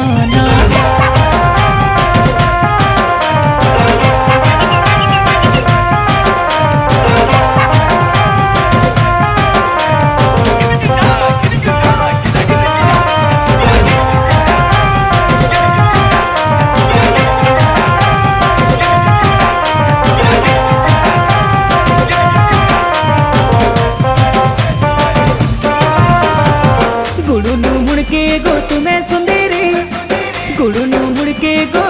जमाना। गुड़ू नू मुड़ के गो तुम्हें सुंदरी, गुड़ू नू मुड़ के गो